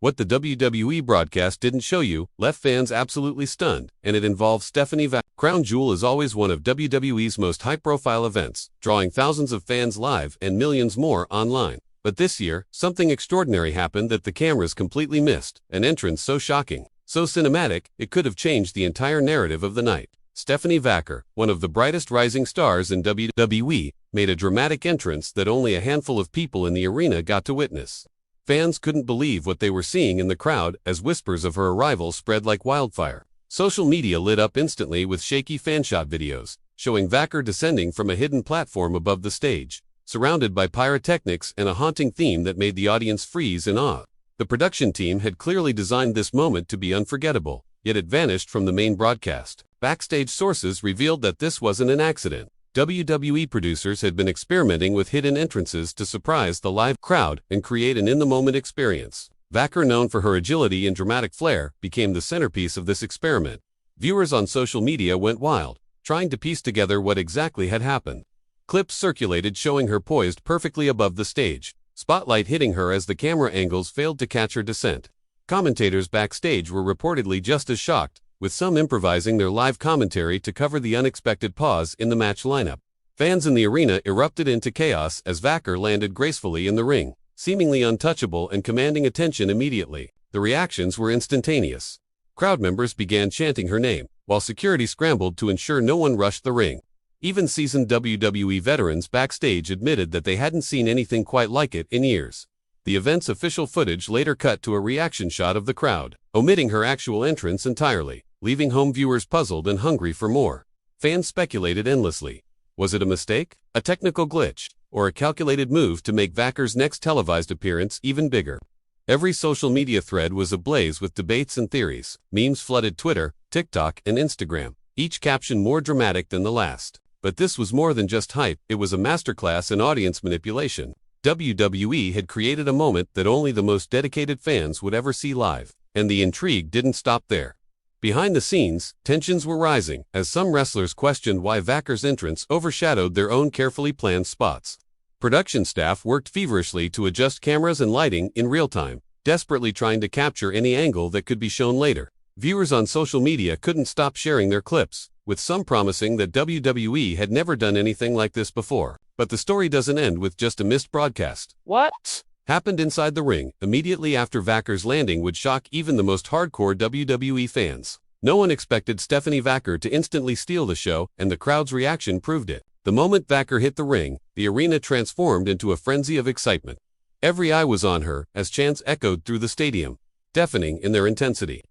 What the WWE broadcast didn't show you left fans absolutely stunned, and it involves Stephanie Vaquer. Crown Jewel is always one of WWE's most high-profile events, drawing thousands of fans live and millions more online. But this year, something extraordinary happened that the cameras completely missed, an entrance so shocking, so cinematic, it could have changed the entire narrative of the night. Stephanie Vaquer, one of the brightest rising stars in WWE, made a dramatic entrance that only a handful of people in the arena got to witness. Fans couldn't believe what they were seeing in the crowd as whispers of her arrival spread like wildfire. Social media lit up instantly with shaky fanshot videos, showing Vaquer descending from a hidden platform above the stage, surrounded by pyrotechnics and a haunting theme that made the audience freeze in awe. The production team had clearly designed this moment to be unforgettable, yet it vanished from the main broadcast. Backstage sources revealed that this wasn't an accident. WWE producers had been experimenting with hidden entrances to surprise the live crowd and create an in-the-moment experience. Vaquer, known for her agility and dramatic flair, became the centerpiece of this experiment. Viewers on social media went wild, trying to piece together what exactly had happened. Clips circulated showing her poised perfectly above the stage, spotlight hitting her as the camera angles failed to catch her descent. Commentators backstage were reportedly just as shocked, with some improvising their live commentary to cover the unexpected pause in the match lineup. Fans in the arena erupted into chaos as Vaquer landed gracefully in the ring, seemingly untouchable and commanding attention immediately. The reactions were instantaneous. Crowd members began chanting her name, while security scrambled to ensure no one rushed the ring. Even seasoned WWE veterans backstage admitted that they hadn't seen anything quite like it in years. The event's official footage later cut to a reaction shot of the crowd, omitting her actual entrance entirely, leaving home viewers puzzled and hungry for more. Fans speculated endlessly. Was it a mistake, a technical glitch, or a calculated move to make Vaquer's next televised appearance even bigger? Every social media thread was ablaze with debates and theories. Memes flooded Twitter, TikTok, and Instagram, each caption more dramatic than the last. But this was more than just hype, it was a masterclass in audience manipulation. WWE had created a moment that only the most dedicated fans would ever see live, and the intrigue didn't stop there. Behind the scenes, tensions were rising as some wrestlers questioned why Vaquer's entrance overshadowed their own carefully planned spots. Production staff worked feverishly to adjust cameras and lighting in real time, desperately trying to capture any angle that could be shown later. Viewers on social media couldn't stop sharing their clips, with some promising that WWE had never done anything like this before. But the story doesn't end with just a missed broadcast. What happened inside the ring immediately after Vaquer's landing would shock even the most hardcore WWE fans. No one expected Stephanie Vaquer to instantly steal the show, and the crowd's reaction proved it. The moment Vaquer hit the ring, the arena transformed into a frenzy of excitement. Every eye was on her as chants echoed through the stadium, deafening in their intensity.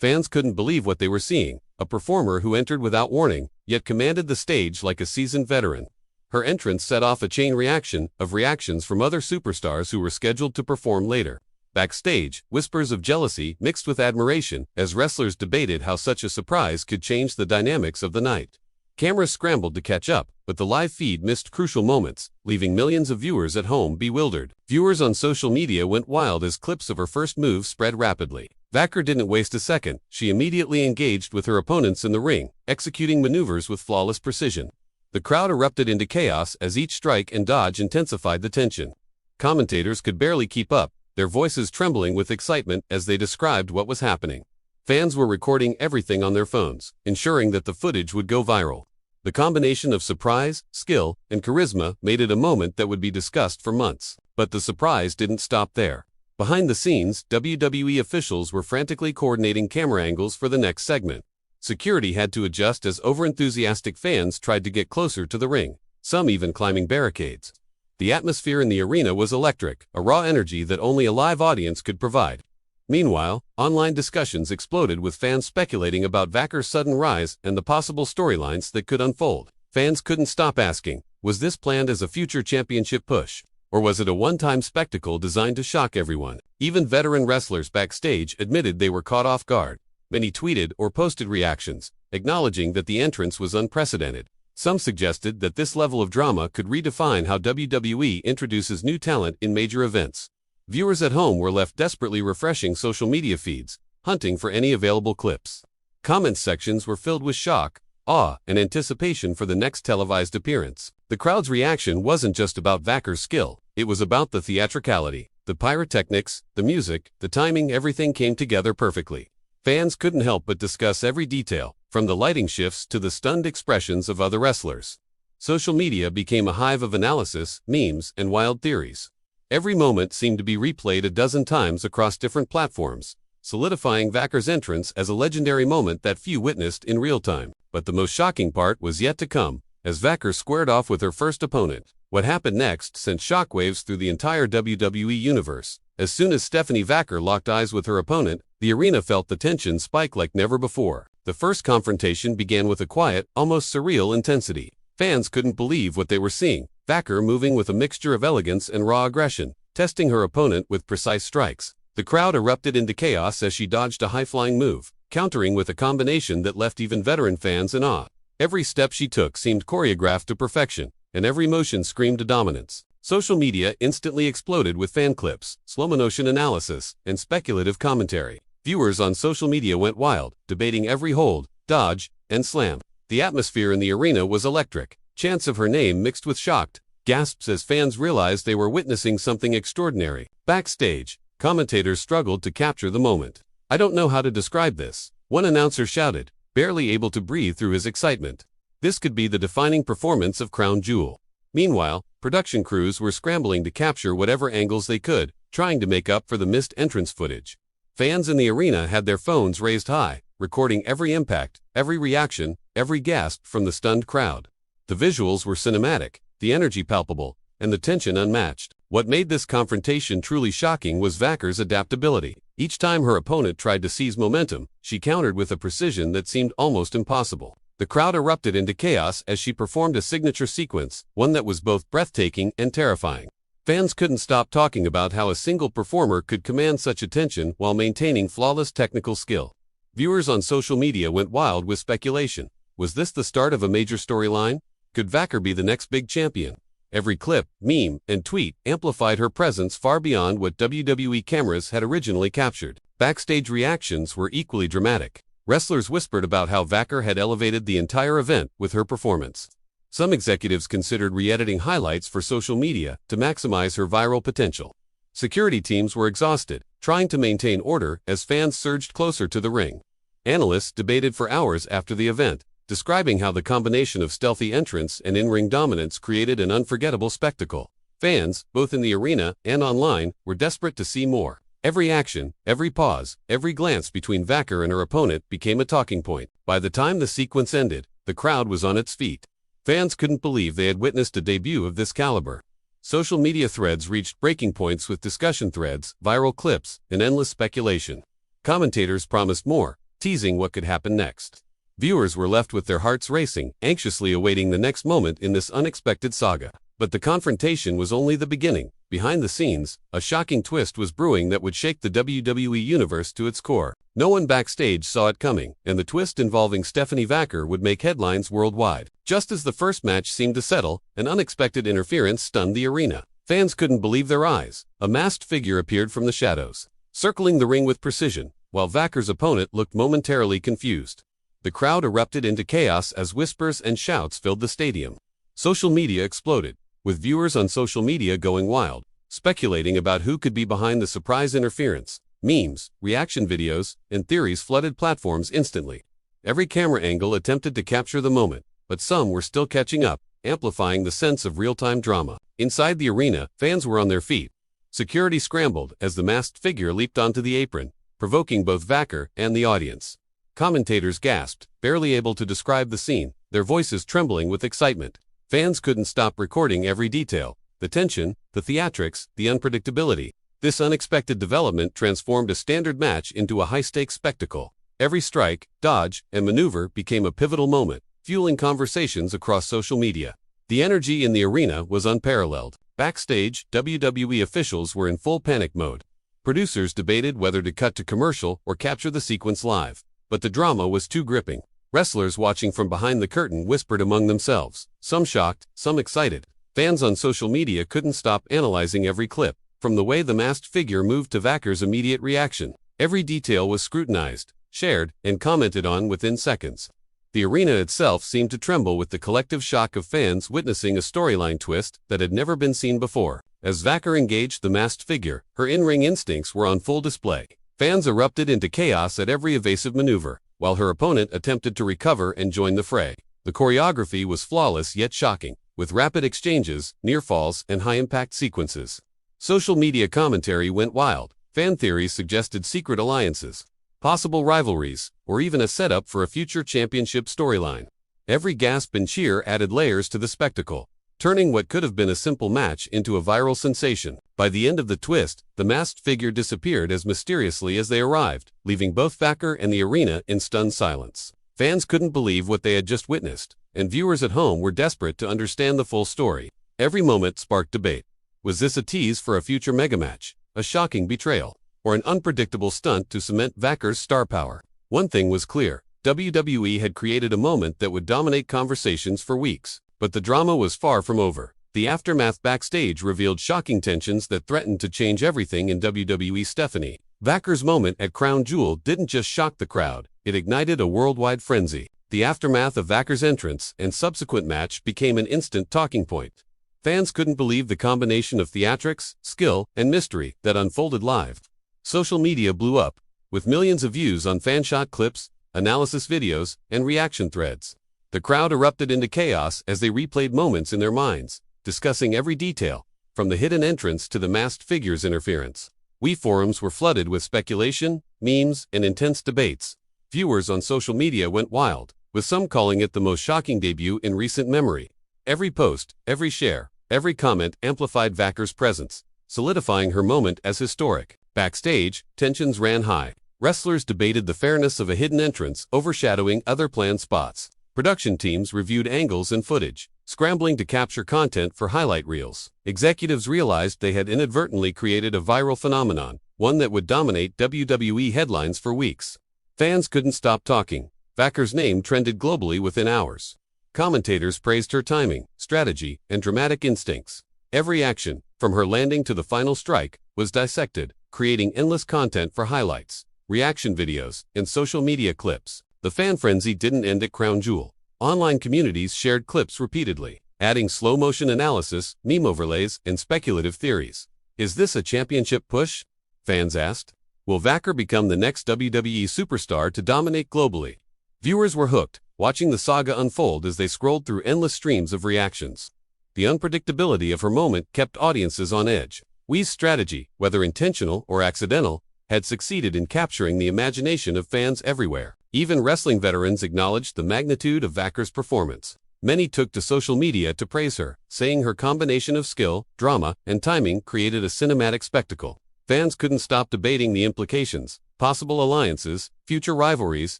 Fans couldn't believe what they were seeing, a performer who entered without warning, yet commanded the stage like a seasoned veteran. Her entrance set off a chain reaction of reactions from other superstars who were scheduled to perform later. Backstage, whispers of jealousy mixed with admiration as wrestlers debated how such a surprise could change the dynamics of the night. Cameras scrambled to catch up, but the live feed missed crucial moments, leaving millions of viewers at home bewildered. Viewers on social media went wild as clips of her first move spread rapidly. Vaquer didn't waste a second, she immediately engaged with her opponents in the ring, executing maneuvers with flawless precision. The crowd erupted into chaos as each strike and dodge intensified the tension. Commentators could barely keep up, their voices trembling with excitement as they described what was happening. Fans were recording everything on their phones, ensuring that the footage would go viral. The combination of surprise, skill, and charisma made it a moment that would be discussed for months. But the surprise didn't stop there. Behind the scenes, WWE officials were frantically coordinating camera angles for the next segment. Security had to adjust as overenthusiastic fans tried to get closer to the ring, some even climbing barricades. The atmosphere in the arena was electric, a raw energy that only a live audience could provide. Meanwhile, online discussions exploded with fans speculating about Vaquer's sudden rise and the possible storylines that could unfold. Fans couldn't stop asking, was this planned as a future championship push? Or was it a one-time spectacle designed to shock everyone? Even veteran wrestlers backstage admitted they were caught off guard. Many tweeted or posted reactions, acknowledging that the entrance was unprecedented. Some suggested that this level of drama could redefine how WWE introduces new talent in major events. Viewers at home were left desperately refreshing social media feeds, hunting for any available clips. Comment sections were filled with shock, awe, and anticipation for the next televised appearance. The crowd's reaction wasn't just about Vaquer's skill, it was about the theatricality. The pyrotechnics, the music, the timing, everything came together perfectly. Fans couldn't help but discuss every detail, from the lighting shifts to the stunned expressions of other wrestlers. Social media became a hive of analysis, memes, and wild theories. Every moment seemed to be replayed a dozen times across different platforms, solidifying Vaquer's entrance as a legendary moment that few witnessed in real time. But the most shocking part was yet to come, as Vaquer squared off with her first opponent. What happened next sent shockwaves through the entire WWE universe. As soon as Stephanie Vaquer locked eyes with her opponent, the arena felt the tension spike like never before. The first confrontation began with a quiet, almost surreal intensity. Fans couldn't believe what they were seeing. Vaquer moving with a mixture of elegance and raw aggression, testing her opponent with precise strikes. The crowd erupted into chaos as she dodged a high-flying move, countering with a combination that left even veteran fans in awe. Every step she took seemed choreographed to perfection, and every motion screamed dominance. Social media instantly exploded with fan clips, slow-motion analysis, and speculative commentary. Viewers on social media went wild, debating every hold, dodge, and slam. The atmosphere in the arena was electric. Chants of her name mixed with shocked gasps as fans realized they were witnessing something extraordinary. Backstage, commentators struggled to capture the moment. "I don't know how to describe this," one announcer shouted, barely able to breathe through his excitement. This could be the defining performance of Crown Jewel. Meanwhile, production crews were scrambling to capture whatever angles they could, trying to make up for the missed entrance footage. Fans in the arena had their phones raised high, recording every impact, every reaction, every gasp from the stunned crowd. The visuals were cinematic, the energy palpable, and the tension unmatched. What made this confrontation truly shocking was Vaquer's adaptability. Each time her opponent tried to seize momentum, she countered with a precision that seemed almost impossible. The crowd erupted into chaos as she performed a signature sequence, one that was both breathtaking and terrifying. Fans couldn't stop talking about how a single performer could command such attention while maintaining flawless technical skill. Viewers on social media went wild with speculation. Was this the start of a major storyline? Could Vaquer be the next big champion? Every clip, meme, and tweet amplified her presence far beyond what WWE cameras had originally captured. Backstage reactions were equally dramatic. Wrestlers whispered about how Vaquer had elevated the entire event with her performance. Some executives considered re-editing highlights for social media to maximize her viral potential. Security teams were exhausted, trying to maintain order as fans surged closer to the ring. Analysts debated for hours after the event, describing how the combination of stealthy entrance and in-ring dominance created an unforgettable spectacle. Fans, both in the arena and online, were desperate to see more. Every action, every pause, every glance between Vaquer and her opponent became a talking point. By the time the sequence ended, the crowd was on its feet. Fans couldn't believe they had witnessed a debut of this caliber. Social media threads reached breaking points with discussion threads, viral clips, and endless speculation. Commentators promised more, teasing what could happen next. Viewers were left with their hearts racing, anxiously awaiting the next moment in this unexpected saga. But the confrontation was only the beginning. Behind the scenes, a shocking twist was brewing that would shake the WWE universe to its core. No one backstage saw it coming, and the twist involving Stephanie Vaquer would make headlines worldwide. Just as the first match seemed to settle, an unexpected interference stunned the arena. Fans couldn't believe their eyes. A masked figure appeared from the shadows, circling the ring with precision, while Vaquer's opponent looked momentarily confused. The crowd erupted into chaos as whispers and shouts filled the stadium. Social media exploded, with viewers on social media going wild, speculating about who could be behind the surprise interference. Memes, reaction videos, and theories flooded platforms instantly. Every camera angle attempted to capture the moment, but some were still catching up, amplifying the sense of real-time drama. Inside the arena, fans were on their feet. Security scrambled as the masked figure leaped onto the apron, provoking both Vaquer and the audience. Commentators gasped, barely able to describe the scene, their voices trembling with excitement. Fans couldn't stop recording every detail, the tension, the theatrics, the unpredictability. This unexpected development transformed a standard match into a high-stakes spectacle. Every strike, dodge, and maneuver became a pivotal moment, fueling conversations across social media. The energy in the arena was unparalleled. Backstage, WWE officials were in full panic mode. Producers debated whether to cut to commercial or capture the sequence live. But the drama was too gripping. Wrestlers watching from behind the curtain whispered among themselves, some shocked, some excited. Fans on social media couldn't stop analyzing every clip, from the way the masked figure moved to Vaquer's immediate reaction. Every detail was scrutinized, shared, and commented on within seconds. The arena itself seemed to tremble with the collective shock of fans witnessing a storyline twist that had never been seen before. As Vaquer engaged the masked figure, her in-ring instincts were on full display. Fans erupted into chaos at every evasive maneuver, while her opponent attempted to recover and join the fray. The choreography was flawless yet shocking, with rapid exchanges, near falls, and high-impact sequences. Social media commentary went wild. Fan theories suggested secret alliances, possible rivalries, or even a setup for a future championship storyline. Every gasp and cheer added layers to the spectacle, turning what could have been a simple match into a viral sensation. By the end of the twist, the masked figure disappeared as mysteriously as they arrived, leaving both Vaquer and the arena in stunned silence. Fans couldn't believe what they had just witnessed, and viewers at home were desperate to understand the full story. Every moment sparked debate. Was this a tease for a future megamatch, a shocking betrayal, or an unpredictable stunt to cement Vaquer's star power? One thing was clear: WWE had created a moment that would dominate conversations for weeks. But the drama was far from over. The aftermath backstage revealed shocking tensions that threatened to change everything in WWE. Stephanie Vaquer's moment at Crown Jewel didn't just shock the crowd, it ignited a worldwide frenzy. The aftermath of Vaquer's entrance and subsequent match became an instant talking point. Fans couldn't believe the combination of theatrics, skill, and mystery that unfolded live. Social media blew up, with millions of views on fanshot clips, analysis videos, and reaction threads. The crowd erupted into chaos as they replayed moments in their minds, discussing every detail, from the hidden entrance to the masked figure's interference. Forums were flooded with speculation, memes, and intense debates. Viewers on social media went wild, with some calling it the most shocking debut in recent memory. Every post, every share, every comment amplified Vaquer's presence, solidifying her moment as historic. Backstage, tensions ran high. Wrestlers debated the fairness of a hidden entrance overshadowing other planned spots. Production teams reviewed angles and footage, scrambling to capture content for highlight reels. Executives realized they had inadvertently created a viral phenomenon, one that would dominate WWE headlines for weeks. Fans couldn't stop talking. Vaquer's name trended globally within hours. Commentators praised her timing, strategy, and dramatic instincts. Every action, from her landing to the final strike, was dissected, creating endless content for highlights, reaction videos, and social media clips. The fan frenzy didn't end at Crown Jewel. Online communities shared clips repeatedly, adding slow-motion analysis, meme overlays, and speculative theories. Is this a championship push? Fans asked. Will Vaquer become the next WWE superstar to dominate globally? Viewers were hooked, watching the saga unfold as they scrolled through endless streams of reactions. The unpredictability of her moment kept audiences on edge. Wee's strategy, whether intentional or accidental, had succeeded in capturing the imagination of fans everywhere. Even wrestling veterans acknowledged the magnitude of Vaquer's performance. Many took to social media to praise her, saying her combination of skill, drama, and timing created a cinematic spectacle. Fans couldn't stop debating the implications, possible alliances, future rivalries,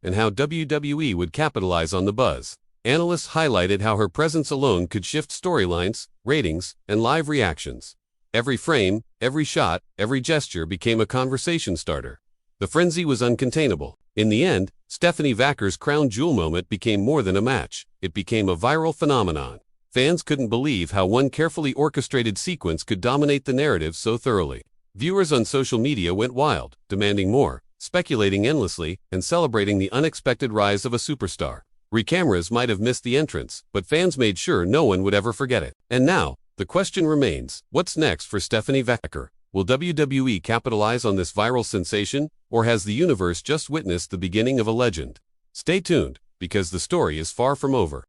and how WWE would capitalize on the buzz. Analysts highlighted how her presence alone could shift storylines, ratings, and live reactions. Every frame, every shot, every gesture became a conversation starter. The frenzy was uncontainable. In the end, Stephanie Vaquer's Crown Jewel moment became more than a match. It became a viral phenomenon. Fans couldn't believe how one carefully orchestrated sequence could dominate the narrative so thoroughly. Viewers on social media went wild, demanding more, speculating endlessly, and celebrating the unexpected rise of a superstar. Cameras might have missed the entrance, but fans made sure no one would ever forget it. And now, the question remains, what's next for Stephanie Vaquer? Will WWE capitalize on this viral sensation, or has the universe just witnessed the beginning of a legend? Stay tuned, because the story is far from over.